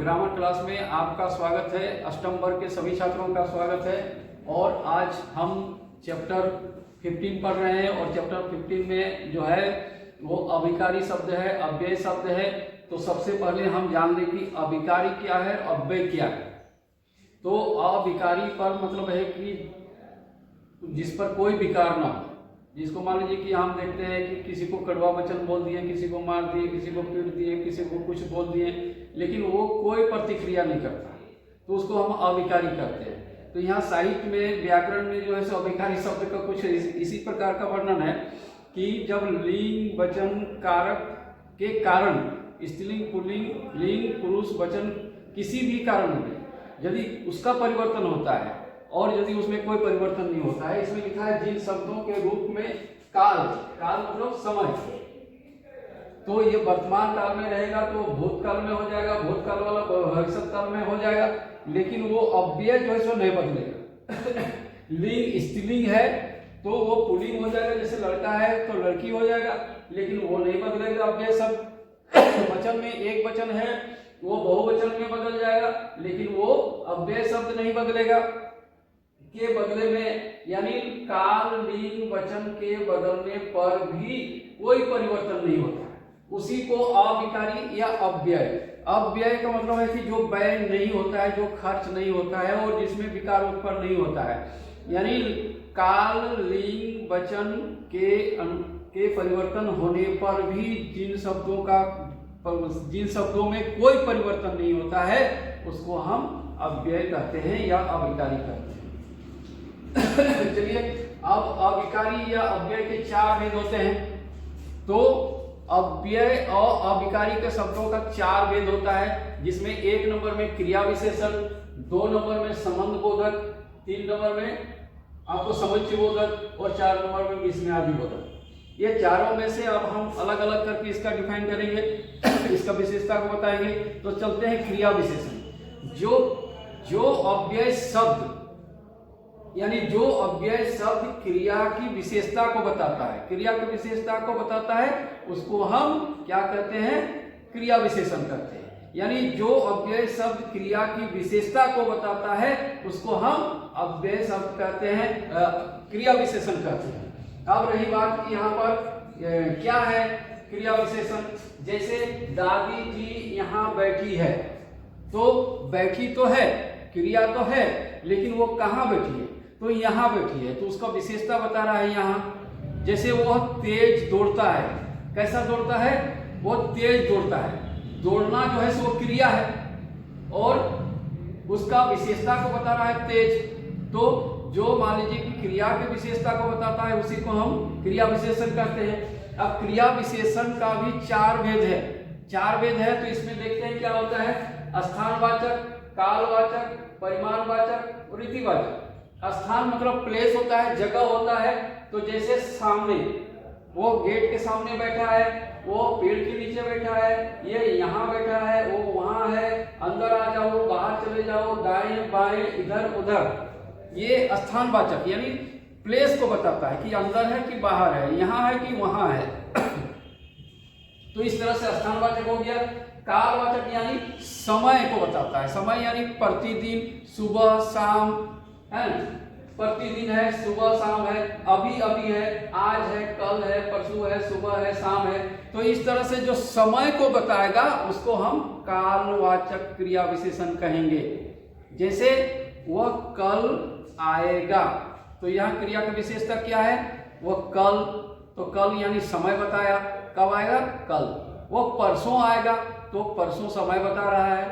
Grammar class में आपका स्वागत है। अष्टम वर्ग के सभी छात्रों का स्वागत है। और आज हम चैप्टर 15 पढ़ रहे हैं और चैप्टर 15 में जो है वो अभिकारी शब्द है, अव्यय शब्द है। तो सबसे पहले हम जान लें कि अभिकारी क्या है, अव्यय क्या है। तो अभिकारी पर मतलब है कि जिस पर कोई विकार ना हो, जिसको मान लीजिए कि हम देखते हैं कि किसी को कड़वा वचन बोल दिए, किसी को मार दिए, किसी को पीट दिए, किसी को कुछ बोल दिए, लेकिन वो कोई प्रतिक्रिया नहीं करता, तो उसको हम अभिकारी कहते हैं। तो यहाँ साहित्य में, व्याकरण में जो है सो अभिकारी शब्द का कुछ इसी प्रकार का वर्णन है कि जब लिंग वचन कारक के कारण स्त्रीलिंग, पुल्लिंग, लिंग, पुरुष, वचन किसी भी कारण में यदि उसका परिवर्तन होता है और यदि उसमें कोई परिवर्तन नहीं होता है, इसमें लिखा है जिन शब्दों के रूप में काल, काल मतलब समय, तो ये वर्तमान काल में रहेगा तो भूतकाल में हो जाएगा, भूतकाल वाला भविष्य काल में हो जाएगा, लेकिन वो अव्यय जो है सो नहीं बदलेगा। लिंग स्त्रीलिंग है तो वो पुल्लिंग हो जाएगा, जैसे लड़का है तो लड़की हो जाएगा, लेकिन वो नहीं बदलेगा अव्यय शब्द। वचन में एक वचन है वो बहुवचन में बदल जाएगा, लेकिन वो अव्यय शब्द नहीं बदलेगा। के बदले में यानी काल, लिंग, वचन के बदलने पर भी कोई परिवर्तन नहीं होता है, उसी को अविकारी या अव्यय। अव्यय का मतलब है कि जो व्यय नहीं होता है, जो खर्च नहीं होता है और जिसमें विकार उत्पन्न नहीं होता है। यानी काल, लिंग, वचन के परिवर्तन होने पर भी जिन शब्दों में कोई परिवर्तन नहीं होता है उसको हम अव्यय कहते हैं या अविकारी कहते हैं। चलिए, अब अविकारी या अव्यय के चार भेद होते हैं। तो अव्यय और अविकारी के शब्दों का चार भेद होता है, जिसमें एक नंबर में क्रिया विशेषण, दो नंबर में संबंध बोधक, तीन नंबर में आपको समुच्चय बोधक और चार नंबर में विस्मयादि बोधक। ये चारों में से अब हम अलग अलग करके इसका डिफाइन करेंगे, इसका विशेषता को बताएंगे। तो चलते हैं क्रिया विशेषण। जो अव्यय शब्द यानी जो अव्यय शब्द क्रिया की विशेषता को बताता है, क्रिया की विशेषता को बताता है, उसको हम क्या कहते हैं, क्रिया विशेषण कहते हैं। यानी जो अव्यय शब्द क्रिया की विशेषता को बताता है उसको हम अव्यय शब्द कहते हैं, क्रिया विशेषण कहते हैं। अब रही बात कि यहाँ पर क्या है क्रिया विशेषण। जैसे दादी जी यहाँ बैठी है, तो बैठी तो है, क्रिया तो है, लेकिन वो कहाँ बैठी है, तो यहाँ बैठी है, तो उसका विशेषता बता रहा है यहाँ। जैसे वह तेज दौड़ता है, कैसा दौड़ता है, वो तेज दौड़ता है। दौड़ना जो है सो क्रिया है और उसका विशेषता को बता रहा है तेज। तो जो मान लीजिए कि क्रिया की विशेषता को बताता है उसी को हम क्रिया विशेषण कहते हैं। अब क्रिया विशेषण का भी चार भेद है। चार भेद है तो इसमें देखते हैं क्या होता है, स्थानवाचक, कालवाचक, परिमाणवाचक और रीतिवाचक। स्थान मतलब प्लेस होता है, जगह होता है। तो जैसे सामने, वो गेट के सामने बैठा है, वो पेड़ के नीचे बैठा है, ये यहाँ बैठा है, वो वहां है, अंदर आ जाओ, बाहर चले जाओ, दाएं बाएं, इधर उधर। ये स्थानवाचक यानी प्लेस को बताता है कि अंदर है कि बाहर है, यहाँ है कि वहां है। तो इस तरह से स्थानवाचक हो गया। कालवाचक यानी समय को बताता है, समय यानी प्रतिदिन, सुबह शाम है, प्रतिदिन है, सुबह शाम है, अभी अभी है, आज है, कल है, परसों है, सुबह है, शाम है। तो इस तरह से जो समय को बताएगा उसको हम कालवाचक क्रिया विशेषण कहेंगे। जैसे वह कल आएगा, तो यहाँ क्रिया की विशेषता क्या है, वह कल, तो कल यानी समय बताया, कब आएगा, कल। वह परसों आएगा तो परसों समय बता रहा है।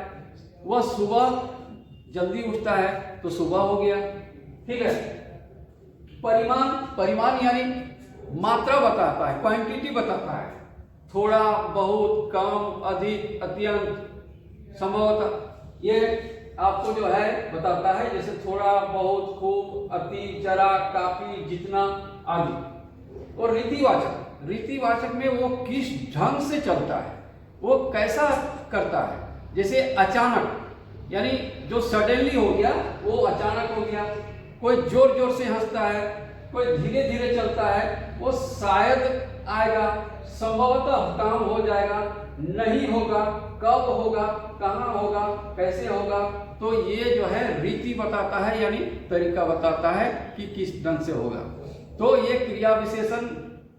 वह सुबह जल्दी उठता है तो सुबह हो गया, ठीक है। परिमाण, परिमाण यानी मात्रा बताता है, क्वांटिटी बताता है, थोड़ा, बहुत, कम, अधिक, अत्यंत, संभवतः, ये आपको जो है बताता है। जैसे थोड़ा, बहुत, खूब, अति, जरा, काफी, जितना आदि। और रीतिवाचक, रीतिवाचक में वो किस ढंग से चलता है, वो कैसा करता है। जैसे अचानक यानी जो सडनली हो गया वो अचानक हो गया। कोई जोर जोर से हंसता है, कोई धीरे धीरे चलता है, वो शायद आएगा, संभवतः काम हो जाएगा, नहीं होगा, कब होगा, कहाँ होगा, कैसे होगा, तो ये जो है रीति बताता है, यानी तरीका बताता है कि किस ढंग से होगा। तो ये क्रिया विशेषण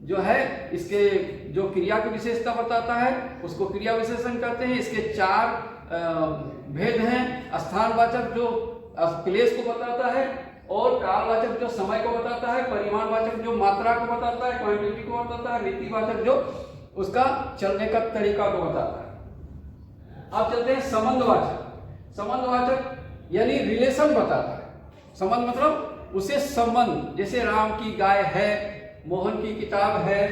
जो है, इसके जो क्रिया की विशेषता बताता है उसको क्रिया विशेषण कहते हैं। इसके 4 भेद हैं। स्थानवाचक जो प्लेस को बताता है, और कालवाचक जो समय को बताता है, परिमाणवाचक जो मात्रा को बताता है, क्वांटिटी को बताता है, रीतिवाचक जो उसका चलने का तरीका को बताता है। अब चलते हैं संबंधवाचक। संबंधवाचक यानी रिलेशन बताता है। संबंध मतलब उसे संबंध, जैसे राम की गाय है, मोहन की किताब है,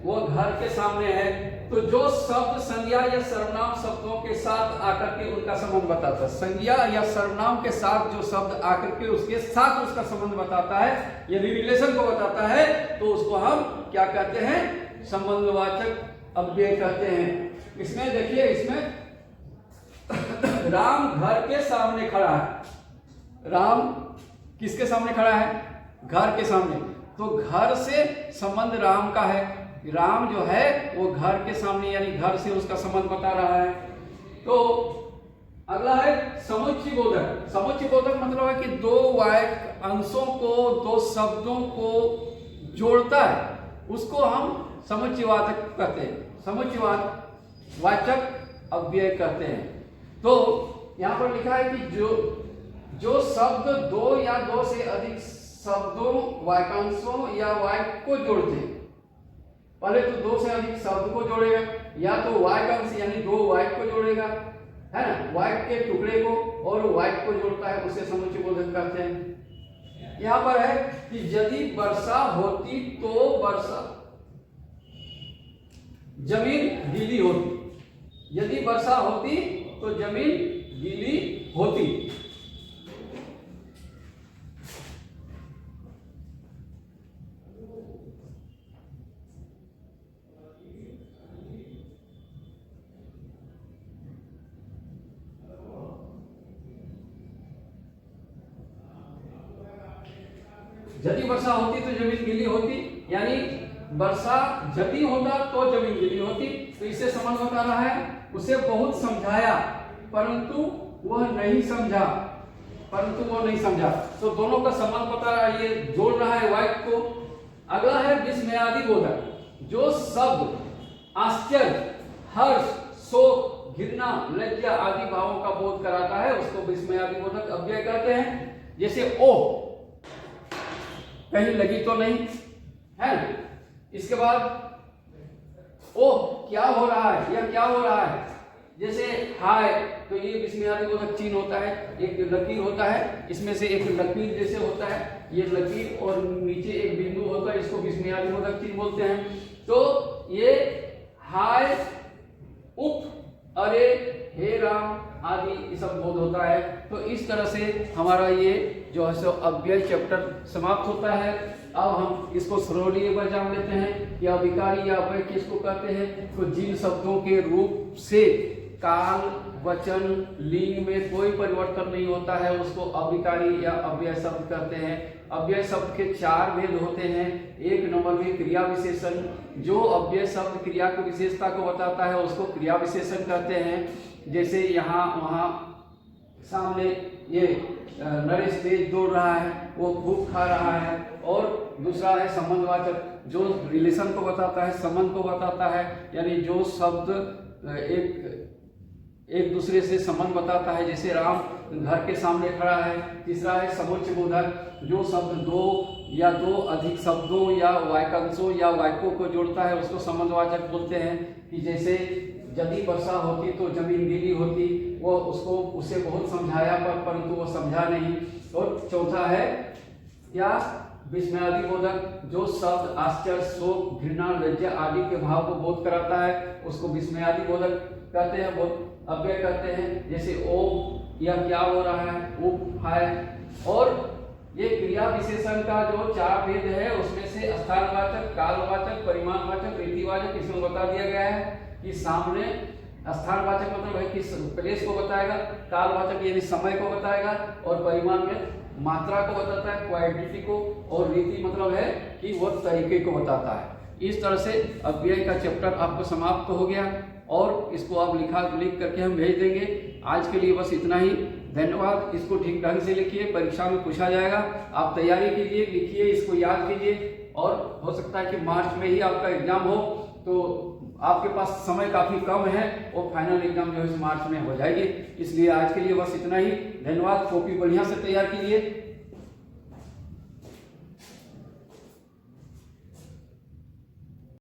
वो घर के सामने है, तो जो शब्द संज्ञा या सर्वनाम शब्दों के साथ आकर के उनका संबंध बताता है, संज्ञा या सर्वनाम के साथ जो शब्द आकर के उसके साथ उसका संबंध बताता है, यदि रिलेशन को बताता है, तो उसको हम क्या कहते हैं, संबंधवाचक अव्यय कहते हैं। इसमें देखिए, इसमें राम घर के सामने खड़ा है। राम किसके सामने खड़ा है? घर के सामने। तो घर से संबंध राम का है। राम जो है वो घर के सामने, यानी घर से उसका संबंध बता रहा है। तो अगला है समुच्चय बोधक। समुच्चय बोधक मतलब है कि 2 वाचक अंशों को, 2 शब्दों को जोड़ता है, उसको हम समुच्चयवाचक कहते हैं, समुच्चयवाचक अव्यय कहते हैं। तो यहां पर लिखा है कि जो शब्द 2 या 2 से अधिक शब्दों, वाक्यांशों या वाक्य को जोड़ते हैं। पहले तो 2 से अधिक शब्द को जोड़ेगा, या तो वाक्यांश यानी 2 वाक्य को जोड़ेगा, है ना, वाक्य के टुकड़े को, और वाक्य को जोड़ता है, उसे समुच्चय बोधक कहते हैं। यहां पर है कि यदि वर्षा होती तो वर्षा जमीन गीली होती। यदि वर्षा होती तो जमीन गीली होती। यदि वर्षा होती तो जमीन गीली होती, यानी वर्षा यदि होता तो जमीन गीली होती। तो इससे संबंध बता रहा है। उसे बहुत समझाया परंतु वह नहीं समझा, तो दोनों का संबंध बता रहा है, ये जोड़ रहा है वाक्य को। अगला है विस्मयादि बोधक। जो शब्द आश्चर्य, हर्ष, शोक, घृणा, लज्जा आदि भावों का बोध कराता है, उसको विस्मयादि बोधक अव्यय कहते हैं। जैसे ओ, कहीं लगी तो नहीं, है ना। इसके बाद ओ क्या हो रहा है, यह क्या हो रहा है। जैसे हाय, तो ये विस्मयादि बोधक चिन्ह होता है, एक लकीर होता है, इसमें से एक लकीर जैसे होता है, ये लकीर और नीचे एक बिंदु होता है, इसको विस्मयादि बोधक चिन्ह बोलते हैं। तो ये हाय, उप, अरे, हे राम आदि ये सब बोध होता है। तो इस तरह से हमारा ये जो है सो अव्यय चैप्टर समाप्त होता है। अब हम इसको स्लोली एक बार जान लेते हैं कि अविकारी या अव्यय किसको कहते हैं। तो जिन शब्दों के रूप से, काल, वचन, लिंग में कोई परिवर्तन नहीं होता है, उसको अविकारी या अव्यय शब्द कहते हैं। अव्यय शब्द के 4 भेद होते हैं। 1 नंबर में क्रिया विशेषण। जो अव्यय शब्द क्रिया की विशेषता को बताता है उसको क्रिया विशेषण कहते हैं। जैसे यहाँ वहाँ सामने ये नरेश तेज दौड़ रहा है, वो खूब खा रहा है। और दूसरा है संबंधवाचक, जो रिलेशन को बताता है, संबंध को बताता है, यानी जो शब्द एक दूसरे से संबंध बताता है। जैसे राम घर के सामने खड़ा है। तीसरा है समुच्चय बोधक, जो शब्द 2 या 2 अधिक शब्दों या वाक्यांशों या वाक्यों को जोड़ता है, उसको संबंधवाचक बोलते हैं। कि जैसे यदि वर्षा होती तो जमीन गीली होती, वो उसे बहुत समझाया परंतु वो समझा नहीं। और चौथा है क्या, विस्मयादि बोधक, जो शब्द आश्चर्य, शोक, घृणा, लज्जा आदि के भाव को बोध कराता है, उसको विस्मयादि बोधक कहते हैं, बोध अव्यय कहते हैं। जैसे ओ, या क्या हो रहा है, उप, है। और ये क्रिया विशेषण का जो 4 भेद है, उसमें से स्थानवाचक, कालवाचक, परिमाणवाचक, रीतिवाचक इसमें बता दिया गया है। कि सामने स्थानवाचक मतलब है कि प्लेस को बताएगा, कालवाचक यानी समय को बताएगा, और परिमाण में मात्रा को बताता है, क्वांटिटी को, और रीति मतलब है कि वो तरीके को बताता है। इस तरह से अव्यय का चैप्टर आपको समाप्त हो गया। और इसको आप लिख करके हम भेज देंगे। आज के लिए बस इतना ही, धन्यवाद। इसको ठीक ढंग से लिखिए, परीक्षा में पूछा जाएगा। आप तैयारी कीजिए, लिखिए, इसको याद कीजिए, और हो सकता है कि मार्च में ही आपका एग्जाम हो, तो आपके पास समय काफ़ी कम है और फाइनल एग्जाम जो है मार्च में हो जाएगी। इसलिए आज के लिए बस इतना ही, धन्यवाद। कॉपी बढ़िया से तैयार कीजिए।